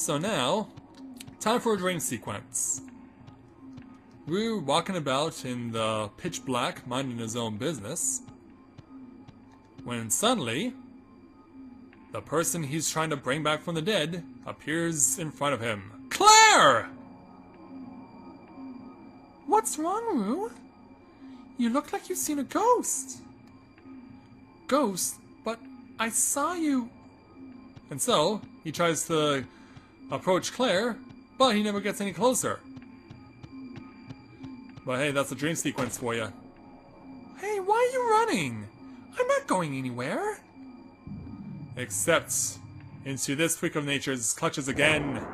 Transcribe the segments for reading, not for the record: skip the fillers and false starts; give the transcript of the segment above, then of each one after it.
So now, time for a dream sequence. We're walking about in the pitch black, minding his own business, when suddenly, the person he's trying to bring back from the dead appears in front of him. Claire! What's wrong, Rue? You look like you've seen a ghost. Ghost? But I saw you. And so, he tries to approach Claire, but he never gets any closer. But hey, that's a dream sequence for you. Hey, why are you running? I'm not going anywhere. Except into this freak of nature's clutches again.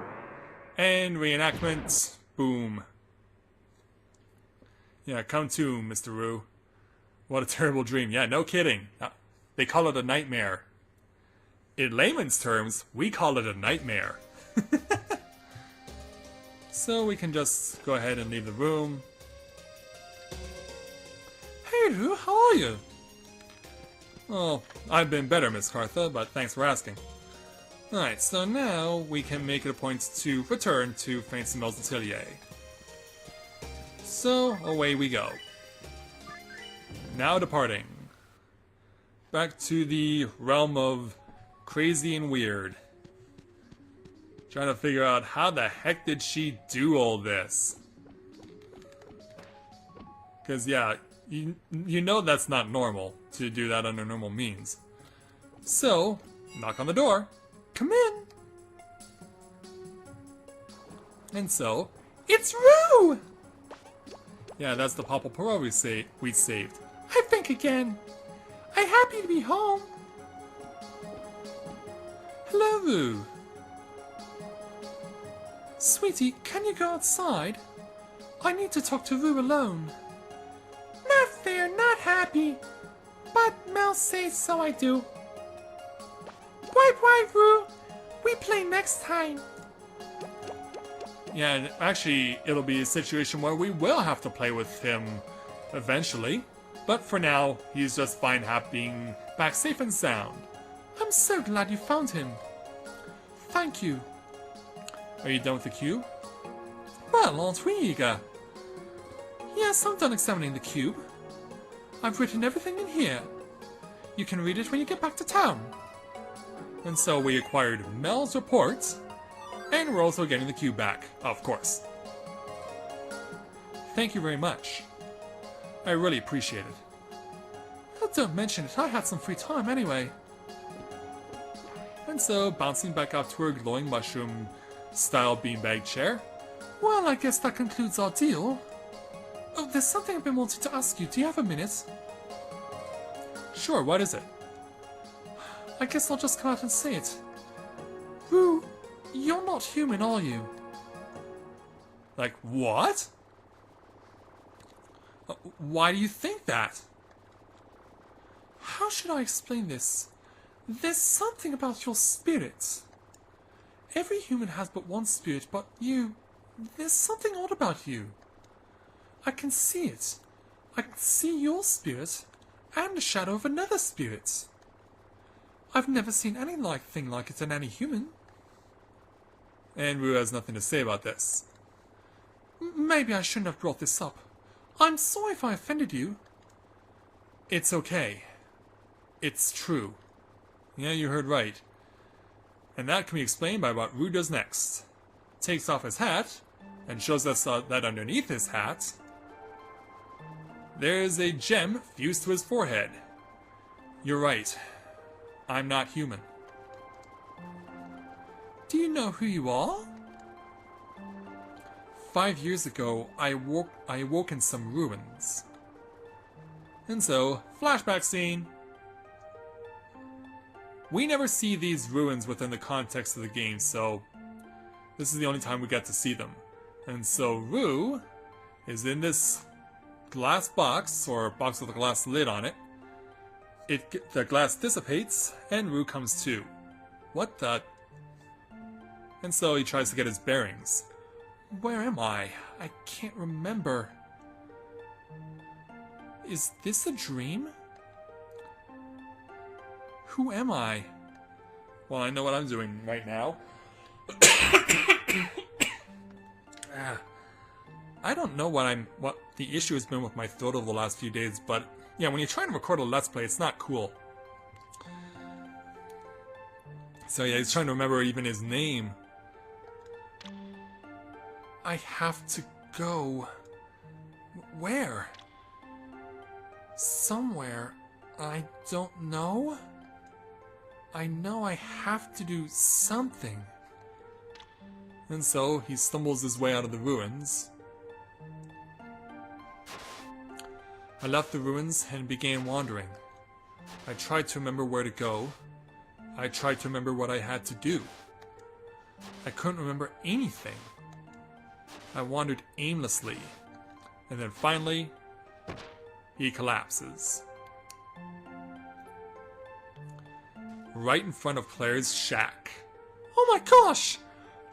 And reenactment. Boom. Yeah, come to, Mr. Rue. What a terrible dream. Yeah, no kidding. They call it a nightmare. In layman's terms, we call it a nightmare. So we can just go ahead and leave the room. Hey, Rue, how are you? Oh, I've been better, Miss Cartha, but thanks for asking. Alright, so now we can make it a point to return to Fancy Mel's atelier. So, away we go. Now departing. Back to the realm of crazy and weird. Trying to figure out how the heck did she do all this? Because, yeah, you know that's not normal to do that under normal means. So, knock on the door. Come in. And so, it's Rue! Yeah, that's the Papa Pearl we saved. I think again. I'm happy to be home. Hello, Rue. Sweetie, can you go outside? I need to talk to Rue alone. Not fair, not happy. But Mel says so I do. Why, Rue? We play next time. Yeah, and actually, it'll be a situation where we will have to play with him eventually. But for now, he's just fine being back safe and sound. I'm so glad you found him. Thank you. Are you done with the cube? Well, aren't we eager? Yes, I'm done examining the cube. I've written everything in here. You can read it when you get back to town. And so we acquired Mel's report, and we're also getting the cube back, of course. Thank you very much. I really appreciate it. Oh, don't mention it, I had some free time anyway. And so, bouncing back up to her glowing mushroom-style beanbag chair. Well, I guess that concludes our deal. Oh, there's something I've been wanting to ask you. Do you have a minute? Sure, what is it? I guess I'll just come out and say it. Rue, you're not human, are you? Like, what? Why do you think that? How should I explain this? There's something about your spirit. Every human has but one spirit, but there's something odd about you. I can see it. I can see your spirit and the shadow of another spirit. I've never seen anything like it in any human. And Rue has nothing to say about this. Maybe I shouldn't have brought this up. I'm sorry if I offended you. It's okay. It's true. Yeah, you heard right. And that can be explained by what Rue does next. Takes off his hat, and shows us that underneath his hat, there's a gem fused to his forehead. You're right. I'm not human. Do you know who you are? 5 years ago, I awoke in some ruins. And so, flashback scene. We never see these ruins within the context of the game, so this is the only time we get to see them. And so Rue is in this glass box, or box with a glass lid on it. The glass dissipates, and Rue comes to. What the? And so he tries to get his bearings. Where am I? I can't remember. Is this a dream? Who am I? Well, I know what I'm doing right now. I don't know what the issue has been with my throat over the last few days, but yeah, when you're trying to record a Let's Play, it's not cool. So yeah, he's trying to remember even his name. I have to go. Where? Somewhere. I don't know. I know I have to do something. And so he stumbles his way out of the ruins. I left the ruins and began wandering. I tried to remember where to go. I tried to remember what I had to do. I couldn't remember anything. I wandered aimlessly. And then finally, he collapses. Right in front of Claire's shack. Oh my gosh!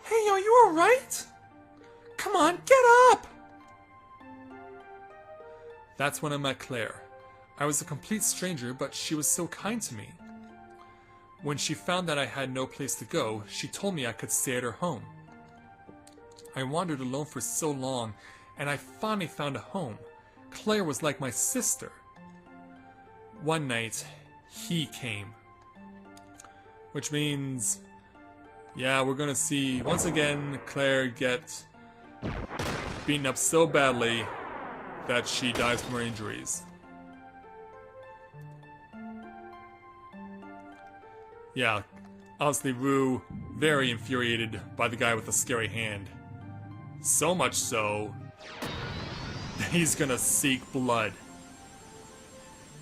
Hey, are you alright? Come on, get up! That's when I met Claire. I was a complete stranger, but she was so kind to me. When she found that I had no place to go, she told me I could stay at her home. I wandered alone for so long, and I finally found a home. Claire was like my sister. One night, he came. Which means, yeah, we're gonna see, once again, Claire get beaten up so badly that she dies from her injuries. Yeah, obviously Rue, very infuriated by the guy with the scary hand. So much so, that he's gonna seek blood.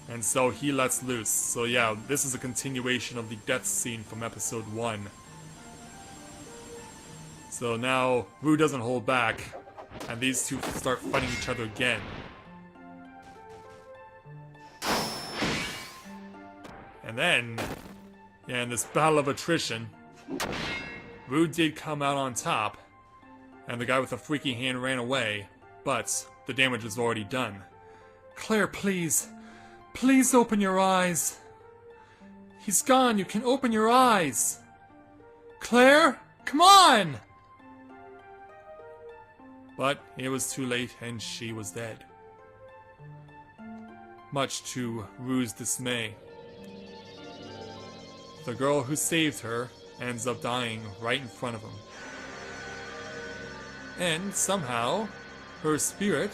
And so he lets loose. So yeah, this is a continuation of the death scene from episode 1. So now, Rue doesn't hold back, and these two start fighting each other again. And then, yeah, in this battle of attrition, Rue did come out on top, and the guy with the freaky hand ran away, but the damage was already done. Claire, please. Please open your eyes. He's gone. You can open your eyes. Claire, come on! But it was too late, and she was dead. Much to Rue's dismay. The girl who saved her ends up dying right in front of him. And somehow, her spirit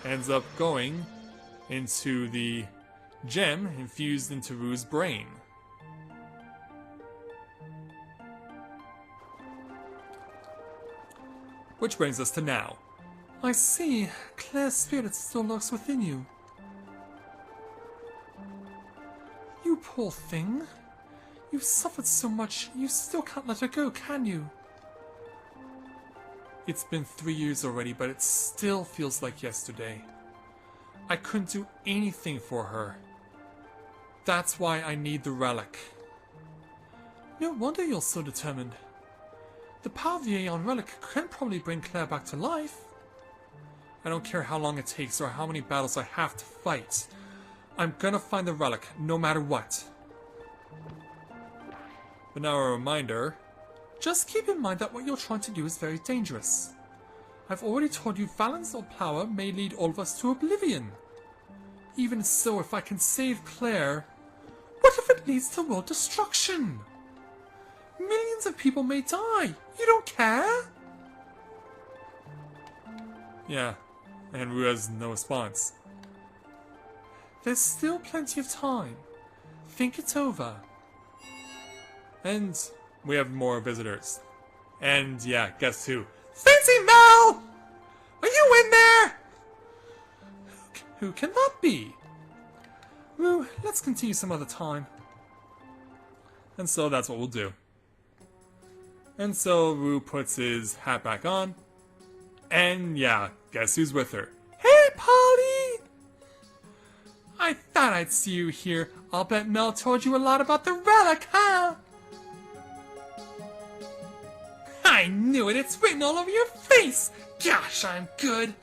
ends up going into the gem infused into Rue's brain. Which brings us to now. I see. Claire's spirit still lurks within you. You poor thing. You've suffered so much, you still can't let her go, can you? It's been 3 years already, but it still feels like yesterday. I couldn't do anything for her. That's why I need the relic. No wonder you're so determined. The power of the Aeon relic can probably bring Claire back to life. I don't care how long it takes or how many battles I have to fight. I'm gonna find the relic, no matter what. But now a reminder. Just keep in mind that what you're trying to do is very dangerous. I've already told you balance or power may lead all of us to oblivion. Even so, if I can save Claire, what if it leads to world destruction? Millions of people may die. You don't care? Yeah, and Rue has no response. There's still plenty of time. Think it over. And we have more visitors. And yeah, guess who? Fancy Mel! Are you in there? Who can that be? Rue, let's continue some other time. And so that's what we'll do. And so Rue puts his hat back on. And yeah, guess who's with her? Hey, Polly! I thought I'd see you here. I'll bet Mel told you a lot about the relic, huh? I knew it! It's written all over your face! Gosh, I'm good!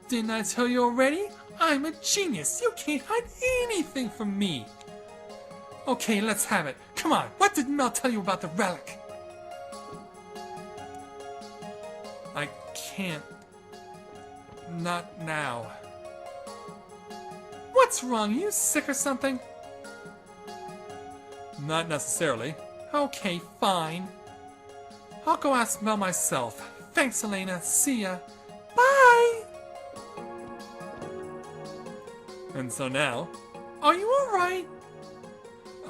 Didn't I tell you already? I'm a genius! You can't hide anything from me! Okay, let's have it. Come on, what did Mel tell you about the relic? I can't. Not now. What's wrong? Are you sick or something? Not necessarily. Okay, fine. I'll go ask Mel myself. Thanks, Elena. See ya. Bye! And so now... Are you alright?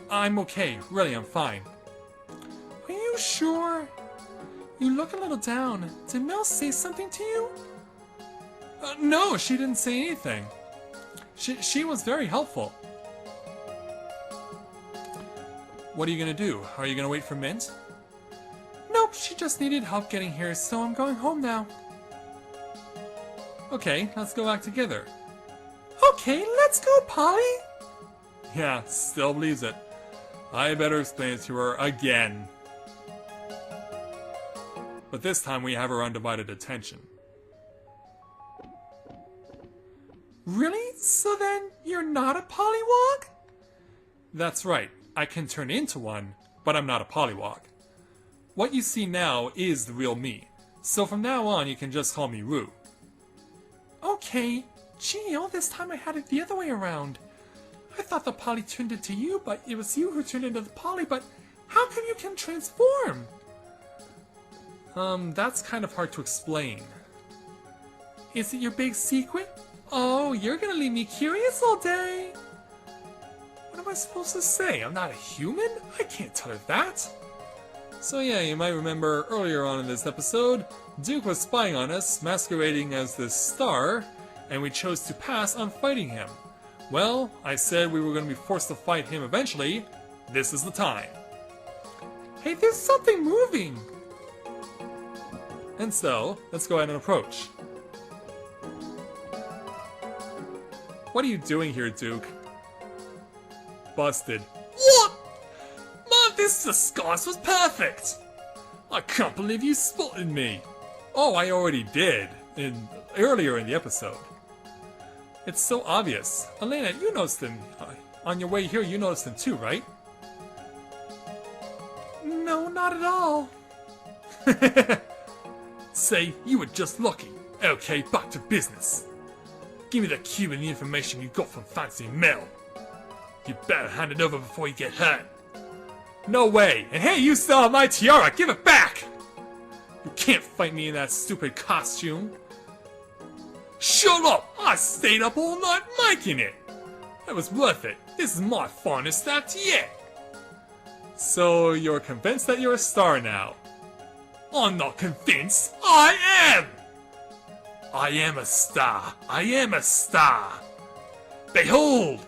I'm okay. Really, I'm fine. Are you sure? You look a little down. Did Mel say something to you? No, she didn't say anything. She was very helpful. What are you gonna do? Are you gonna wait for Mint? Nope, she just needed help getting here, so I'm going home now. Okay, let's go back together. Okay, let's go, Polly! Yeah, still believes it. I better explain it to her again. But this time we have her undivided attention. Really? So then, you're not a pollywog? That's right, I can turn into one, but I'm not a pollywog. What you see now is the real me, so from now on you can just call me Rue. Okay, gee, all this time I had it the other way around. I thought the Polly turned into you, but it was you who turned into the Polly, but how come you can transform? That's kind of hard to explain. Is it your big secret? Oh, you're gonna leave me curious all day. What am I supposed to say? I'm not a human? I can't tell her that. So yeah, you might remember earlier on in this episode, Duke was spying on us, masquerading as this star, and we chose to pass on fighting him. Well, I said we were going to be forced to fight him eventually. This is the time. Hey, there's something moving! And so, let's go ahead and approach. What are you doing here, Duke? Busted. What? Man, this disguise was perfect! I can't believe you spotted me. Oh, I already did, earlier in the episode. It's so obvious. Elena, you noticed him. On your way here, you noticed him too, right? No, not at all. Say, you were just lucky. Okay, back to business. Give me the cube and the information you got from Fancy Mel. You better hand it over before you get hurt. No way! And hey, you still have my tiara! Give it back! You can't fight me in that stupid costume. Shut up! I stayed up all night making it! It was worth it. This is my finest act yet. So you're convinced that you're a star now? I'm not convinced. I am! I am a star. I am a star. Behold!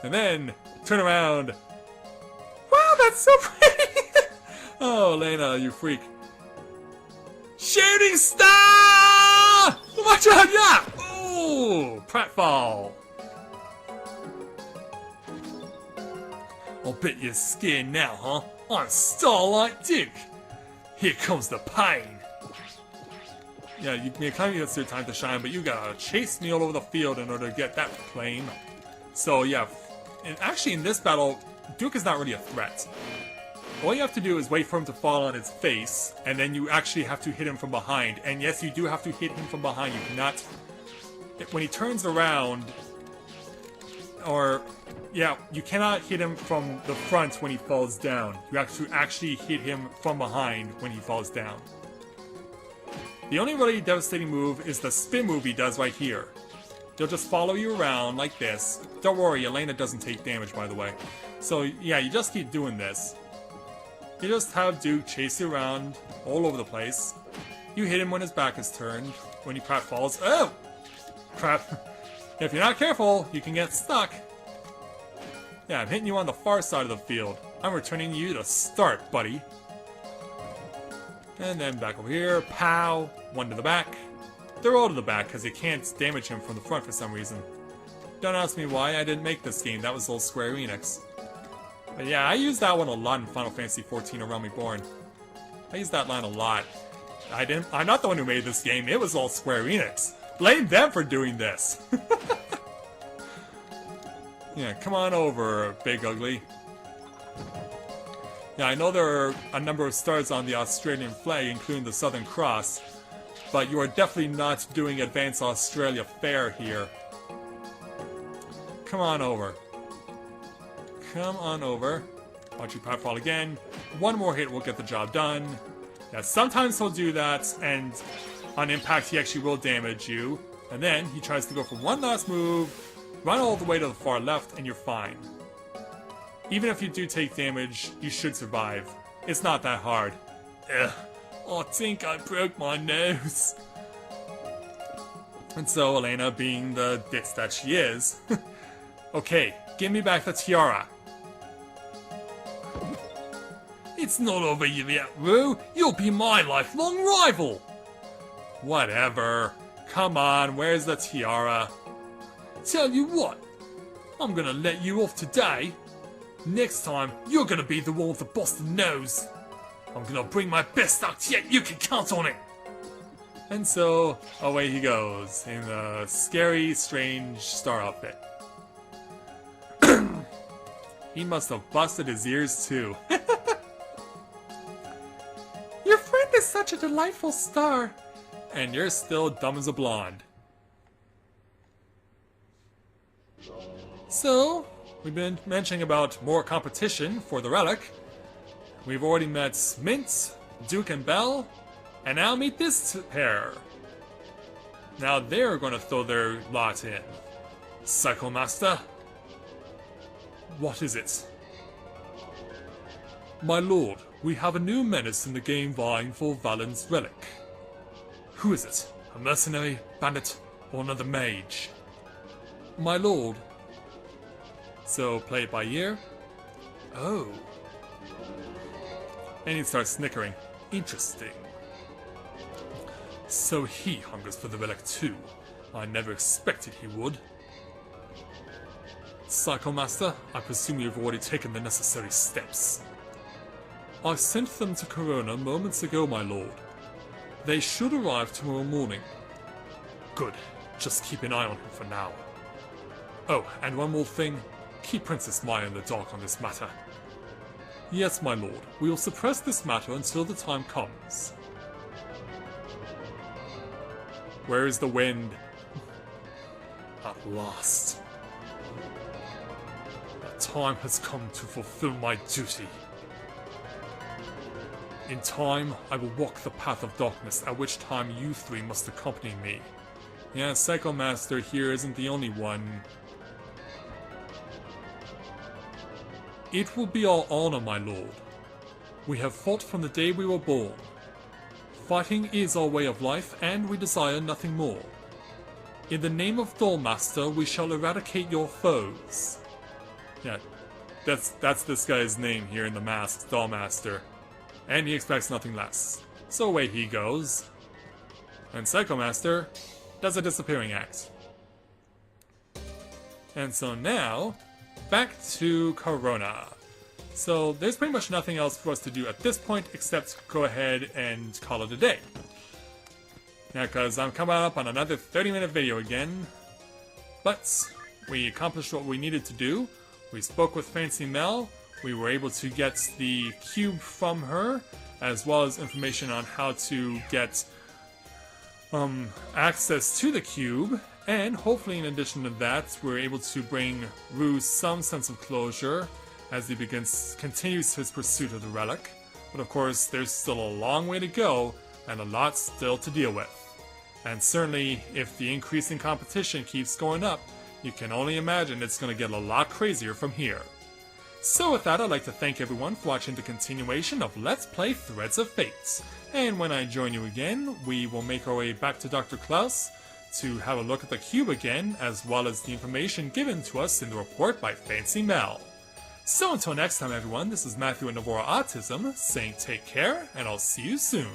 And then, turn around. Wow, that's so pretty! Oh, Elena, you freak. Shooting star! Watch out, yeah! Ooh, pratfall. I'll bet you're scared now, huh? I'm Starlight Duke. Here comes the pain. Yeah, you kind of gets your time to shine, but you gotta chase me all over the field in order to get that claim. So yeah, and actually in this battle, Duke is not really a threat. All you have to do is wait for him to fall on his face, and then you actually have to hit him from behind. And yes, you do have to hit him from behind. You cannot... When he turns around... Or... Yeah, you cannot hit him from the front when he falls down. You have to actually hit him from behind when he falls down. The only really devastating move is the spin move he does right here. He'll just follow you around like this. Don't worry, Elena doesn't take damage, by the way. So yeah, you just keep doing this. You just have Duke chase you around all over the place. You hit him when his back is turned. When he pratfalls. Oh! Crap. If you're not careful, you can get stuck. Yeah, I'm hitting you on the far side of the field. I'm returning you to start, buddy. And then back over here. Pow! One to the back. They're all to the back because you can't damage him from the front for some reason. Don't ask me why, I didn't make this game. That was old Square Enix. But yeah, I use that one a lot in Final Fantasy XIV: A Realm Reborn. I use that line a lot. I'm not the one who made this game, it was all Square Enix. Blame them for doing this. Yeah, come on over, Big Ugly. Yeah, I know there are a number of stars on the Australian flag, including the Southern Cross, but you are definitely not doing Advance Australia fair here. Come on over. Come on over. Watch you Powerfall again. One more hit will get the job done. Yeah, sometimes he'll do that, and on impact he actually will damage you. And then he tries to go for one last move, run all the way to the far left, and you're fine. Even if you do take damage, you should survive. It's not that hard. Ugh, I think I broke my nose. And so Elena, being the bitch that she is, okay, give me back the tiara. It's not over yet, Rue. You'll be my lifelong rival. Whatever. Come on, where's the tiara? Tell you what, I'm gonna let you off today. Next time, you're gonna be the one with the busted nose. I'm gonna bring my best luck, yet you can count on it. And so, away he goes, in the scary, strange star outfit. He must have busted his ears too. Your friend is such a delightful star. And you're still dumb as a blonde. So, we've been mentioning about more competition for the relic. We've already met Mint, Duke and Belle, and now meet this pair. Now they're going to throw their lot in. Cycle Master? What is it? My lord, we have a new menace in the game vying for Valen's relic. Who is it? A mercenary, bandit, or another mage? My lord. So, play it by ear? Oh. And he starts snickering. Interesting. So he hungers for the relic too. I never expected he would. Cycle Master, I presume you've already taken the necessary steps. I sent them to Corona moments ago, my lord. They should arrive tomorrow morning. Good. Just keep an eye on him for now. Oh, and one more thing. Keep Princess Maya in the dark on this matter. Yes, my lord. We will suppress this matter until the time comes. Where is the wind? At last. The time has come to fulfill my duty. In time, I will walk the path of darkness, at which time you three must accompany me. Yeah, Psycho Master here isn't the only one. It will be our honor, my lord. We have fought from the day we were born. Fighting is our way of life, and we desire nothing more. In the name of Dollmaster, we shall eradicate your foes. Yeah, that's this guy's name here in the mask, Dollmaster. And he expects nothing less. So away he goes. And Psycho Master does a disappearing act. And so now, back to Corona. So there's pretty much nothing else for us to do at this point except go ahead and call it a day. Yeah, because I'm coming up on another 30-minute video again. But we accomplished what we needed to do. We spoke with Fancy Mel. We were able to get the cube from her, as well as information on how to get access to the cube. And hopefully in addition to that, we're able to bring Rue some sense of closure as he continues his pursuit of the relic. But of course, there's still a long way to go and a lot still to deal with. And certainly, if the increasing competition keeps going up, you can only imagine it's going to get a lot crazier from here. So with that, I'd like to thank everyone for watching the continuation of Let's Play Threads of Fate. And when I join you again, we will make our way back to Dr. Klaus to have a look at the cube again, as well as the information given to us in the report by Fancy Mel. So until next time everyone, this is Matthew and Navora Autism, saying take care, and I'll see you soon.